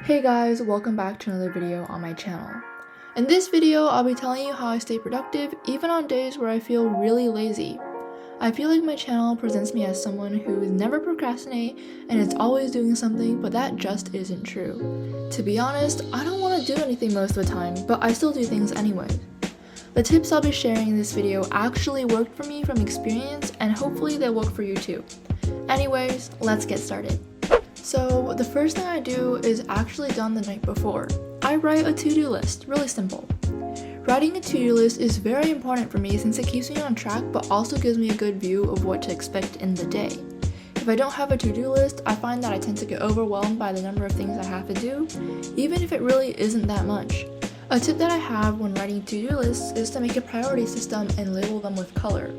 Hey guys, welcome back to another video on my channel. In this video, I'll be telling you how I stay productive even on days where I feel really lazy. I feel like my channel presents me as someone who never procrastinate and is always doing something, but that just isn't true. To be honest, I don't want to do anything most of the time, but I still do things anyway. The tips I'll be sharing in this video actually worked for me from experience, and hopefully they'll work for you too. Anyways, let's get started. So the first thing I do is actually done the night before. I write a to-do list, really simple. Writing a to-do list is very important for me since it keeps me on track but also gives me a good view of what to expect in the day. If I don't have a to-do list, I find that I tend to get overwhelmed by the number of things I have to do, even if it really isn't that much. A tip that I have when writing to-do lists is to make a priority system and label them with color.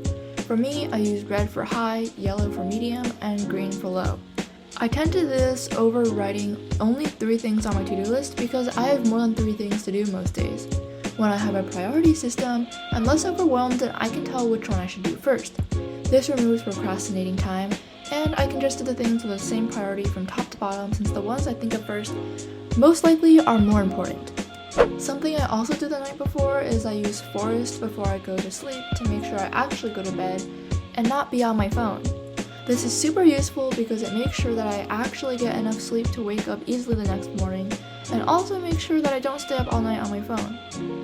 For me, I use red for high, yellow for medium, and green for low. I tend to do this over writing only 3 things on my to-do list because I have more than 3 things to do most days. When I have a priority system, I'm less overwhelmed and I can tell which one I should do first. This removes procrastinating time, and I can just do the things with the same priority from top to bottom since the ones I think of first most likely are more important. Something I also do the night before is I use Forest before I go to sleep to make sure I actually go to bed and not be on my phone. This is super useful because it makes sure that I actually get enough sleep to wake up easily the next morning, and also make sure that I don't stay up all night on my phone.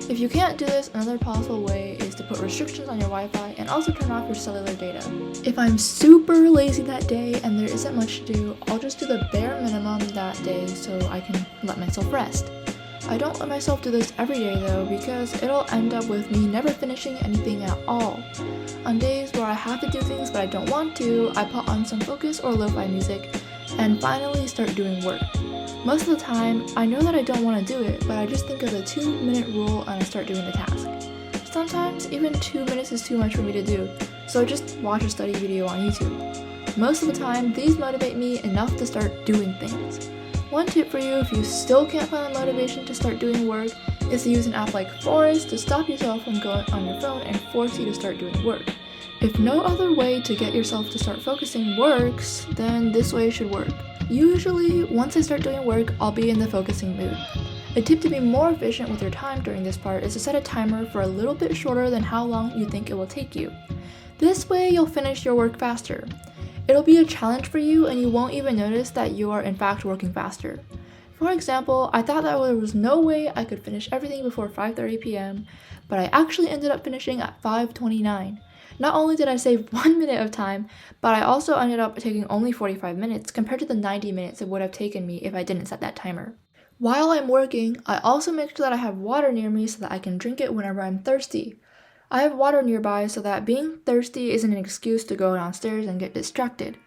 If you can't do this, another possible way is to put restrictions on your Wi-Fi and also turn off your cellular data. If I'm super lazy that day and there isn't much to do, I'll just do the bare minimum that day so I can let myself rest. I don't let myself do this every day though because it'll end up with me never finishing anything at all. On days where I have to do things but I don't want to, I put on some focus or lo-fi music and finally start doing work. Most of the time, I know that I don't want to do it, but I just think of the 2-minute rule and I start doing the task. Sometimes even 2 minutes is too much for me to do, so I just watch a study video on YouTube. Most of the time, these motivate me enough to start doing things. One tip for you if you still can't find the motivation to start doing work is to use an app like Forest to stop yourself from going on your phone and force you to start doing work. If no other way to get yourself to start focusing works, then this way should work. Usually, once I start doing work, I'll be in the focusing mood. A tip to be more efficient with your time during this part is to set a timer for a little bit shorter than how long you think it will take you. This way, you'll finish your work faster. It'll be a challenge for you and you won't even notice that you are in fact working faster. For example, I thought that there was no way I could finish everything before 5:30 p.m., but I actually ended up finishing at 5:29. Not only did I save 1 minute of time, but I also ended up taking only 45 minutes compared to the 90 minutes it would have taken me if I didn't set that timer. While I'm working, I also make sure that I have water near me so that I can drink it whenever I'm thirsty. I have water nearby so that being thirsty isn't an excuse to go downstairs and get distracted.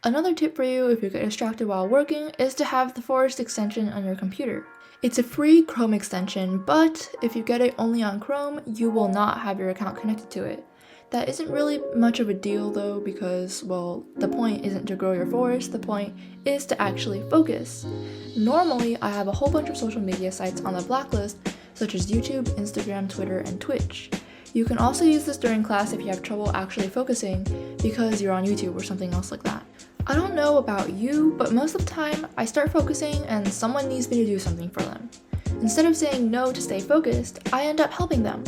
Another tip for you if you get distracted while working is to have the Forest extension on your computer. It's a free Chrome extension, but if you get it only on Chrome, you will not have your account connected to it. That isn't really much of a deal though because, well, the point isn't to grow your forest, the point is to actually focus. Normally, I have a whole bunch of social media sites on the blacklist such as YouTube, Instagram, Twitter, and Twitch. You can also use this during class if you have trouble actually focusing because you're on YouTube or something else like that. I don't know about you, but most of the time I start focusing and someone needs me to do something for them. Instead of saying no to stay focused, I end up helping them.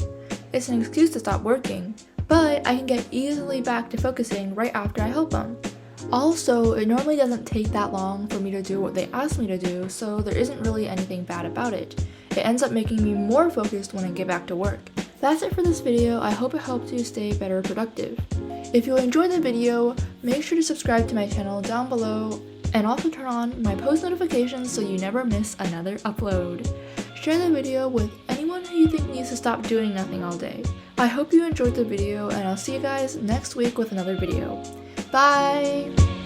It's an excuse to stop working, but I can get easily back to focusing right after I help them. Also, it normally doesn't take that long for me to do what they ask me to do, so there isn't really anything bad about it. It ends up making me more focused when I get back to work. That's it for this video. I hope it helped you stay better productive. If you enjoyed the video, make sure to subscribe to my channel down below and also turn on my post notifications so you never miss another upload. Share the video with anyone who you think needs to stop doing nothing all day. I hope you enjoyed the video and I'll see you guys next week with another video. Bye!